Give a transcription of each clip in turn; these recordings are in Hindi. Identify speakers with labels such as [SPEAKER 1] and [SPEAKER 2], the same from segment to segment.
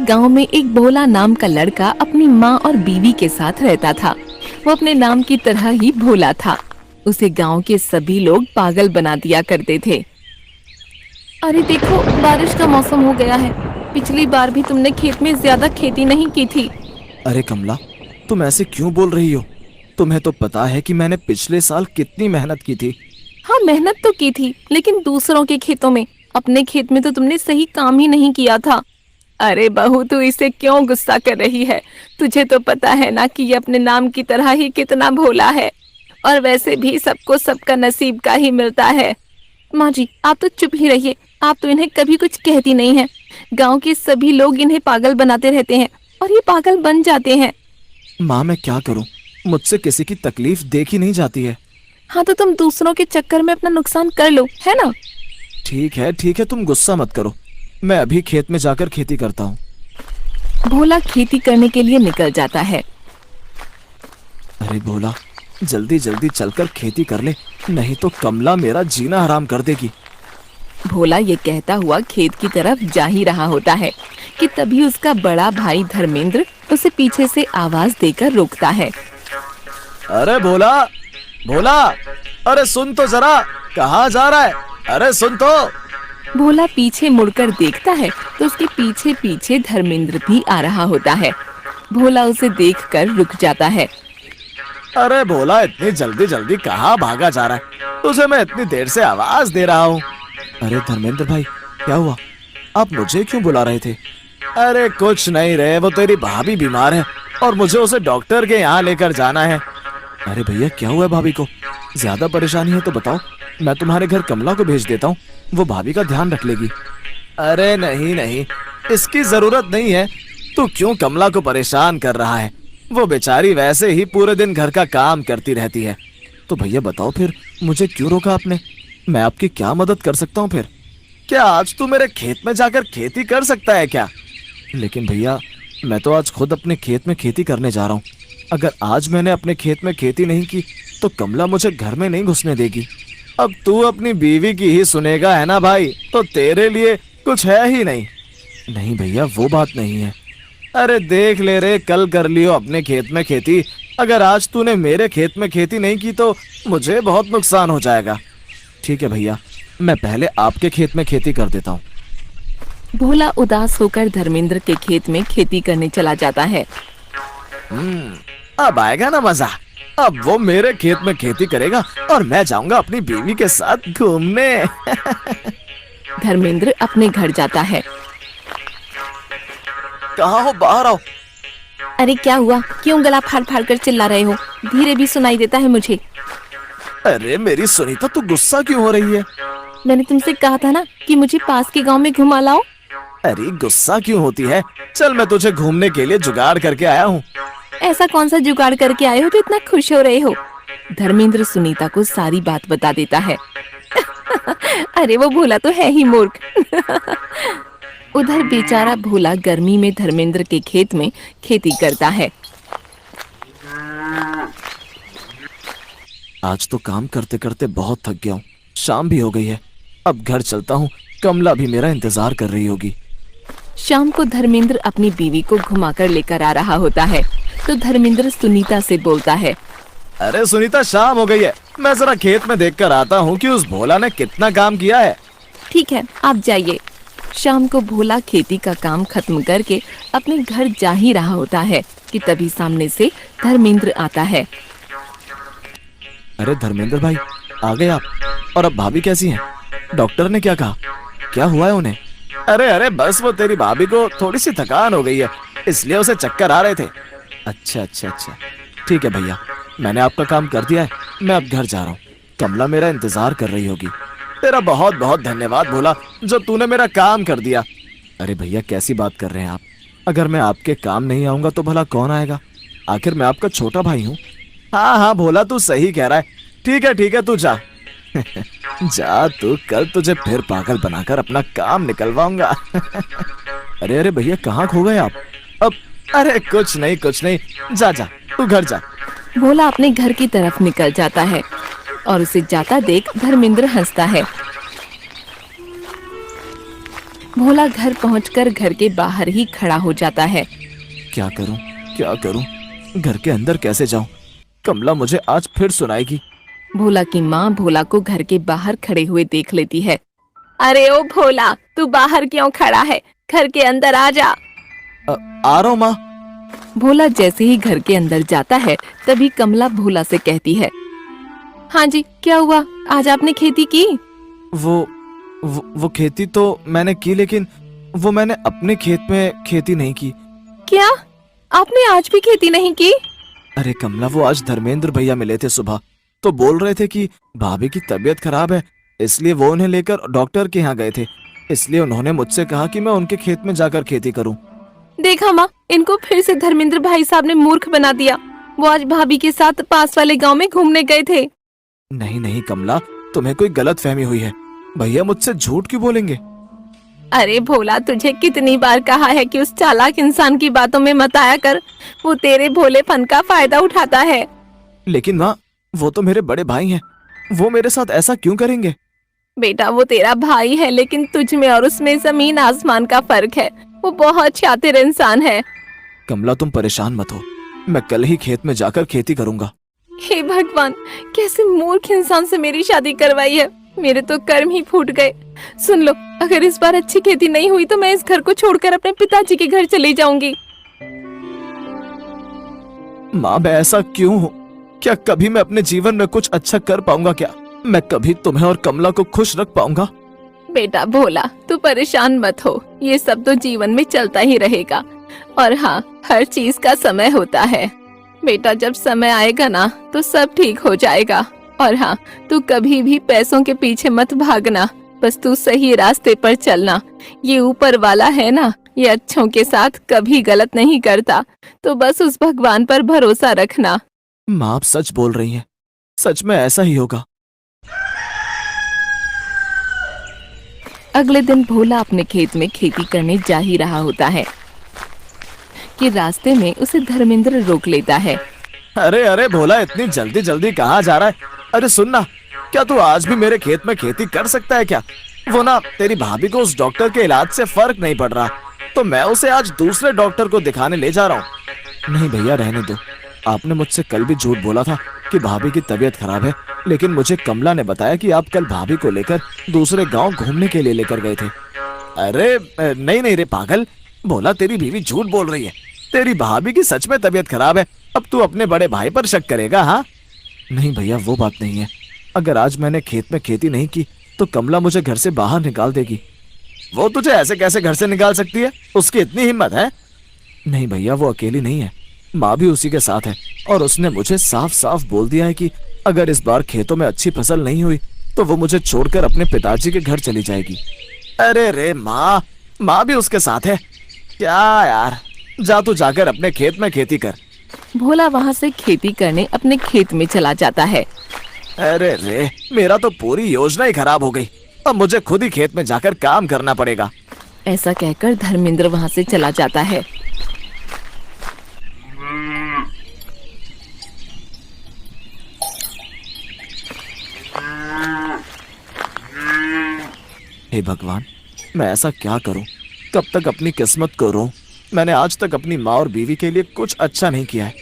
[SPEAKER 1] गांव में एक भोला नाम का लड़का अपनी माँ और बीवी के साथ रहता था। वो अपने नाम की तरह ही भोला था। उसे गांव के सभी लोग पागल बना दिया करते थे। अरे देखो, बारिश का मौसम हो गया है। पिछली बार भी तुमने खेत में ज्यादा खेती नहीं की थी।
[SPEAKER 2] अरे कमला, तुम ऐसे क्यों बोल रही हो? तुम्हें तो पता है कि मैंने पिछले साल कितनी मेहनत की थी।
[SPEAKER 1] हाँ, मेहनत तो की थी, लेकिन दूसरों के खेतों में। अपने खेत में तो तुमने सही काम ही नहीं किया था। अरे बहू, तू इसे क्यों गुस्सा कर रही है? तुझे तो पता है ना कि ये अपने नाम की तरह ही कितना भोला है। और वैसे भी सबको सबका नसीब का ही मिलता है। माँ जी, आप तो चुप ही रहिए। आप तो इन्हें कभी कुछ कहती नहीं हैं। गांव के सभी लोग इन्हें पागल बनाते रहते हैं और ये पागल बन जाते हैं।
[SPEAKER 2] माँ, मैं क्या करूं? मुझसे किसी की तकलीफ देखी नहीं जाती है।
[SPEAKER 1] हाँ, तो तुम दूसरों के चक्कर में अपना नुकसान कर लो, है ना?
[SPEAKER 2] ठीक है, तुम गुस्सा मत करो। मैं अभी खेत में जाकर खेती करता हूँ।
[SPEAKER 1] भोला खेती करने के लिए निकल जाता है।
[SPEAKER 2] अरे भोला, जल्दी जल्दी चलकर खेती कर ले, नहीं तो कमला मेरा जीना हराम कर देगी।
[SPEAKER 1] भोला ये कहता हुआ खेत की तरफ जा ही रहा होता है कि तभी उसका बड़ा भाई धर्मेंद्र उसे पीछे से आवाज देकर रोकता है।
[SPEAKER 2] अरे भोला, भोला, अरे सुन तो जरा, कहाँ जा रहा है? अरे सुन तो।
[SPEAKER 1] भोला पीछे मुड़कर देखता है तो उसके पीछे पीछे धर्मेंद्र भी आ रहा होता है। भोला उसे देखकर रुक जाता है।
[SPEAKER 2] अरे भोला, इतनी जल्दी जल्दी कहाँ भागा जा रहा है? तुझे मैं इतनी देर से आवाज दे रहा हूँ। अरे धर्मेंद्र भाई, क्या हुआ? आप मुझे क्यों बुला रहे थे? अरे कुछ नहीं रे, वो तेरी भाभी बीमार है और मुझे उसे डॉक्टर के यहाँ लेकर जाना है। अरे भैया, क्या हुआ है भाभी को? ज्यादा परेशानी है तो बताओ, मैं तुम्हारे घर कमला को भेज देता हूँ, वो भाभी का ध्यान रख लेगी। अरे नहीं नहीं, इसकी जरूरत नहीं है। तू क्यों कमला को परेशान कर रहा है? वो बेचारी वैसे ही पूरे दिन घर का काम करती रहती है। तो भैया बताओ फिर, मुझे क्यों रोका आपने? मैं आपकी क्या मदद कर सकता हूँ फिर? क्या आज तू मेरे खेत में जाकर खेती कर सकता है क्या? लेकिन भैया, मैं तो आज खुद अपने खेत में खेती करने जा रहा हूँ। अगर आज मैंने अपने खेत में खेती नहीं की तो कमला मुझे घर में नहीं घुसने देगी। अब तू अपनी बीवी की ही सुनेगा, है ना भाई? तो तेरे लिए कुछ है ही नहीं। नहीं भैया, वो बात नहीं है। अरे देख ले रे, कल कर लियो अपने खेत में खेती। अगर आज तूने मेरे खेत में खेती नहीं की तो मुझे बहुत नुकसान हो जाएगा। ठीक है भैया, मैं पहले आपके खेत में खेती कर देता हूँ।
[SPEAKER 1] भोला उदास होकर धर्मेंद्र के खेत में खेती करने चला जाता है।
[SPEAKER 2] अब आएगा ना मजा। अब वो मेरे खेत में खेती करेगा और मैं जाऊंगा अपनी बीवी के साथ घूमने।
[SPEAKER 1] धर्मेंद्र अपने घर जाता है।
[SPEAKER 2] कहाँ हो? बाहर आओ।
[SPEAKER 1] अरे क्या हुआ? क्यों गला फाड़ फाड़ कर चिल्ला रहे हो? धीरे भी सुनाई देता है मुझे।
[SPEAKER 2] अरे मेरी सुनीता, तू गुस्सा क्यों हो रही है?
[SPEAKER 1] मैंने तुमसे कहा था ना कि मुझे पास के गांव में घुमा लाओ।
[SPEAKER 2] अरे गुस्सा क्यों होती है? चल, मैं तुझे घूमने के लिए जुगाड़ करके आया हूँ।
[SPEAKER 1] ऐसा कौन सा जुगाड़ करके आए हो तो इतना खुश हो रहे हो? धर्मेंद्र सुनीता को सारी बात बता देता है। अरे वो भोला तो है ही मूर्ख। उधर बेचारा भोला गर्मी में धर्मेंद्र के खेत में खेती करता है।
[SPEAKER 2] आज तो काम करते करते बहुत थक गया हूँ। शाम भी हो गई है, अब घर चलता हूँ। कमला भी मेरा इंतजार कर रही होगी।
[SPEAKER 1] शाम को धर्मेंद्र अपनी बीवी को घुमाकर लेकर आ रहा होता है तो धर्मेंद्र सुनीता से बोलता है।
[SPEAKER 2] अरे सुनीता, शाम हो गई है, मैं जरा खेत में देखकर आता हूँ कि उस भोला ने कितना काम किया है।
[SPEAKER 1] ठीक है, आप जाइए। शाम को भोला खेती का काम खत्म करके अपने घर जा ही रहा होता है कि तभी सामने से धर्मेंद्र आता है।
[SPEAKER 2] अरे धर्मेंद्र भाई, आ गए आप? और अब भाभी कैसी हैं? डॉक्टर ने क्या कहा? क्या हुआ है उन्हें? अरे बस वो तेरी भाभी को थोड़ी सी थकान हो गई है, इसलिए उसे चक्कर आ रहे थे। अच्छा, ठीक है भैया, मैंने आपका काम कर दिया है। मैं अब घर जा रहा हूँ, कमला मेरा इंतजार कर रही होगी। तेरा बहुत बहुत धन्यवाद भोला, जो तूने मेरा काम कर दिया। अरे भैया, कैसी बात कर रहे हैं आप? अगर मैं आपके काम नहीं आऊंगा तो भला कौन आएगा? आखिर मैं आपका छोटा भाई हूँ। हाँ भोला, तू सही कह रहा है। ठीक है, तू जा। जा तू, कल तुझे फिर पागल बनाकर अपना काम निकलवाऊंगा। अरे भैया, कहाँ खो गए आप? अब अरे कुछ नहीं, जा तू घर जा।
[SPEAKER 1] भोला अपने घर की तरफ निकल जाता है और उसे जाता देख धर्मेंद्र हंसता है। भोला घर पहुंचकर घर के बाहर ही खड़ा हो जाता है।
[SPEAKER 2] क्या करूं, क्या करूं? घर के अंदर कैसे जाऊं? कमला मुझे आज फिर सुनाएगी।
[SPEAKER 1] भोला की माँ भोला को घर के बाहर खड़े हुए देख लेती है। अरे ओ भोला, तू बाहर क्यों खड़ा है? घर के अंदर आ जा।
[SPEAKER 2] आ रहा हूं माँ।
[SPEAKER 1] भोला जैसे ही घर के अंदर जाता है तभी कमला भोला से कहती है, हाँ जी क्या हुआ? आज आपने खेती की?
[SPEAKER 2] वो खेती तो मैंने की, लेकिन वो मैंने अपने खेत में खेती नहीं की।
[SPEAKER 1] क्या? आपने आज भी खेती नहीं की?
[SPEAKER 2] अरे कमला, वो आज धर्मेंद्र भैया मिले थे सुबह, तो बोल रहे थे कि भाभी की तबीयत खराब है, इसलिए वो उन्हें लेकर डॉक्टर के यहाँ गए थे। इसलिए उन्होंने मुझसे कहा कि मैं उनके खेत में जाकर खेती करूं।
[SPEAKER 1] देखा माँ, इनको फिर से धर्मेंद्र भाई साहब ने मूर्ख बना दिया। वो आज भाभी के साथ पास वाले गांव में घूमने गए थे।
[SPEAKER 2] नहीं नहीं कमला, तुम्हें कोई गलत फहमी हुई है। भैया मुझसे झूठ क्यों बोलेंगे?
[SPEAKER 1] अरे भोला, तुझे कितनी बार कहा है कि उस चालाक इंसान की बातों में मत आया कर। वो तेरे भोलेपन का फायदा उठाता है।
[SPEAKER 2] लेकिन माँ, वो तो मेरे बड़े भाई हैं, वो मेरे साथ ऐसा क्यों करेंगे?
[SPEAKER 1] बेटा, वो तेरा भाई है, लेकिन तुझ में और उसमें जमीन आसमान का फर्क है। वो बहुत शातिर इंसान है।
[SPEAKER 2] कमला, तुम परेशान मत हो, मैं कल ही खेत में जाकर खेती करूंगा।
[SPEAKER 1] हे भगवान, कैसे मूर्ख इंसान से मेरी शादी करवाई है। मेरे तो कर्म ही फूट गए। सुन लो, अगर इस बार अच्छी खेती नहीं हुई तो मैं इस घर को छोड़कर अपने पिताजी के घर चली जाऊंगी।
[SPEAKER 2] माँ, मैं ऐसा क्यों हूँ? क्या कभी मैं अपने जीवन में कुछ अच्छा कर पाऊंगा? क्या मैं कभी तुम्हें और कमला को खुश रख पाऊंगा?
[SPEAKER 1] बेटा भोला, तू परेशान मत हो। ये सब तो जीवन में चलता ही रहेगा। और हाँ, हर चीज का समय होता है। बेटा, जब समय आएगा ना तो सब ठीक हो जाएगा। और हाँ, तू कभी भी पैसों के पीछे मत भागना, बस तू सही रास्ते पर चलना। ये ऊपर वाला है ना, ये अच्छों के साथ कभी गलत नहीं करता, तो बस उस भगवान पर भरोसा रखना।
[SPEAKER 2] माँ, आप सच बोल रही हैं, सच में ऐसा ही होगा।
[SPEAKER 1] अगले दिन भोला अपने खेत में खेती करने जा ही रहा होता है कि रास्ते में उसे धर्मेंद्र रोक लेता है।
[SPEAKER 2] अरे अरे भोला, इतनी जल्दी जल्दी कहाँ जा रहा है? अरे सुनना, क्या तू आज भी मेरे खेत में खेती कर सकता है क्या? वो ना, तेरी भाभी को उस डॉक्टर के इलाज से फर्क नहीं पड़ रहा, तो मैं उसे आज दूसरे डॉक्टर को दिखाने ले जा रहा हूँ। नहीं भैया, रहने दो। आपने मुझसे कल भी झूठ बोला था कि भाभी की तबीयत खराब है, लेकिन मुझे कमला ने बताया कि आप कल भाभी को लेकर दूसरे गांव घूमने के लिए लेकर गए थे। अरे नहीं नहीं रे पागल, भोला तेरी बीवी झूठ बोल रही है। तेरी भाभी की सच में तबीयत खराब है, अब तू अपने बड़े भाई पर शक करेगा? हाँ नहीं भैया, वो बात नहीं है। अगर आज मैंने खेत में खेती नहीं की तो कमला मुझे घर से बाहर निकाल देगी। वो तुझे ऐसे कैसे घर से निकाल सकती है? उसकी इतनी हिम्मत है? नहीं भैया, वो अकेली नहीं है, माँ भी उसी के साथ है। और उसने मुझे साफ साफ बोल दिया है कि अगर इस बार खेतों में अच्छी फसल नहीं हुई तो वो मुझे छोड़कर अपने पिताजी के घर चली जाएगी। अरे रे माँ भी उसके साथ है क्या यार? जा तू जाकर अपने खेत में खेती कर।
[SPEAKER 1] भोला वहाँ से खेती करने अपने खेत में चला जाता है।
[SPEAKER 2] अरे रे, मेरा तो पूरी योजना ही खराब हो गई। अब मुझे खुद ही खेत में जाकर काम करना पड़ेगा।
[SPEAKER 1] ऐसा कहकर धर्मेंद्र वहाँ से चला जाता है।
[SPEAKER 2] हे भगवान, मैं ऐसा क्या करूं? कब तक अपनी किस्मत को रोऊं? मैंने आज तक अपनी माँ और बीवी के लिए कुछ अच्छा नहीं किया है।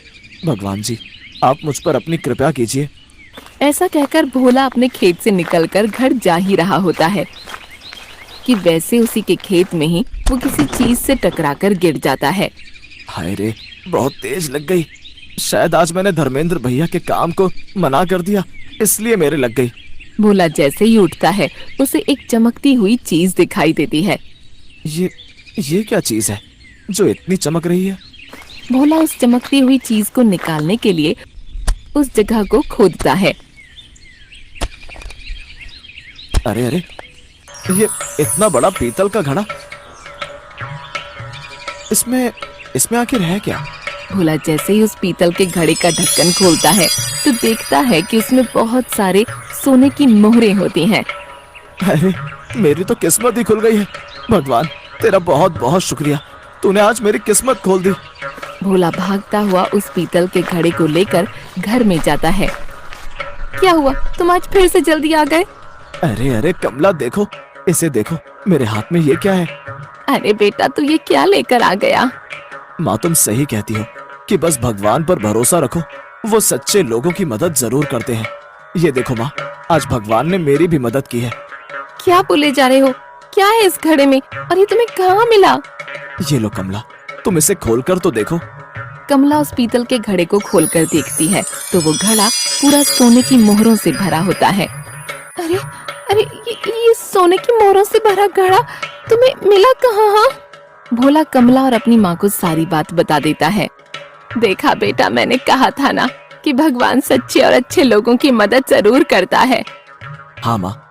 [SPEAKER 2] भगवान जी, आप मुझ पर अपनी कृपा कीजिए।
[SPEAKER 1] ऐसा कहकर भोला अपने खेत से निकलकर घर जा ही रहा होता है कि वैसे उसी के खेत में ही वो किसी चीज से टकराकर गिर जाता है।
[SPEAKER 2] हाय रे, बहुत तेज लग गई। शायद आज मैंने धर्मेंद्र भैया के काम को मना कर दिया, इसलिए मेरे लग गई।
[SPEAKER 1] भोला जैसे ही उठता है उसे एक चमकती हुई चीज दिखाई देती है।
[SPEAKER 2] ये क्या चीज है जो इतनी चमक रही है?
[SPEAKER 1] भोला उस चमकती हुई चीज को निकालने के लिए उस जगह को खोदता है।
[SPEAKER 2] अरे अरे, ये इतना बड़ा पीतल का घड़ा, इसमें आखिर है क्या?
[SPEAKER 1] भोला जैसे ही उस पीतल के घड़े का ढक्कन खोलता है तो देखता है कि उसमें बहुत सारे सोने की मोहरें होती हैं।
[SPEAKER 2] अरे, मेरी तो किस्मत ही खुल गई है। भगवान, तेरा बहुत बहुत शुक्रिया, तूने आज मेरी किस्मत खोल दी।
[SPEAKER 1] भोला भागता हुआ उस पीतल के घड़े को लेकर घर में जाता है। क्या हुआ, तुम आज फिर से जल्दी आ गए?
[SPEAKER 2] अरे अरे कमला, देखो इसे देखो, मेरे हाथ में ये क्या है?
[SPEAKER 1] अरे बेटा, तू ये क्या लेकर आ गया?
[SPEAKER 2] माँ, तुम सही कहती हो कि बस भगवान पर भरोसा रखो, वो सच्चे लोगों की मदद जरूर करते हैं। ये देखो माँ, आज भगवान ने मेरी भी मदद की है।
[SPEAKER 1] क्या बोले जा रहे हो? क्या है इस घड़े में और ये तुम्हें कहाँ मिला?
[SPEAKER 2] ये लो कमला, तुम इसे खोलकर तो देखो।
[SPEAKER 1] कमला उस पीतल के घड़े को खोलकर देखती है तो वो घड़ा पूरा सोने की मोहरों से भरा होता है। अरे अरे, ये सोने की मोहरों से भरा घड़ा तुम्हें मिला कहाँ? हाँ? भोला कमला और अपनी माँ को सारी बात बता देता है। देखा बेटा, मैंने कहा था ना कि भगवान सच्चे और अच्छे लोगों की मदद जरूर करता है।
[SPEAKER 2] हाँ माँ,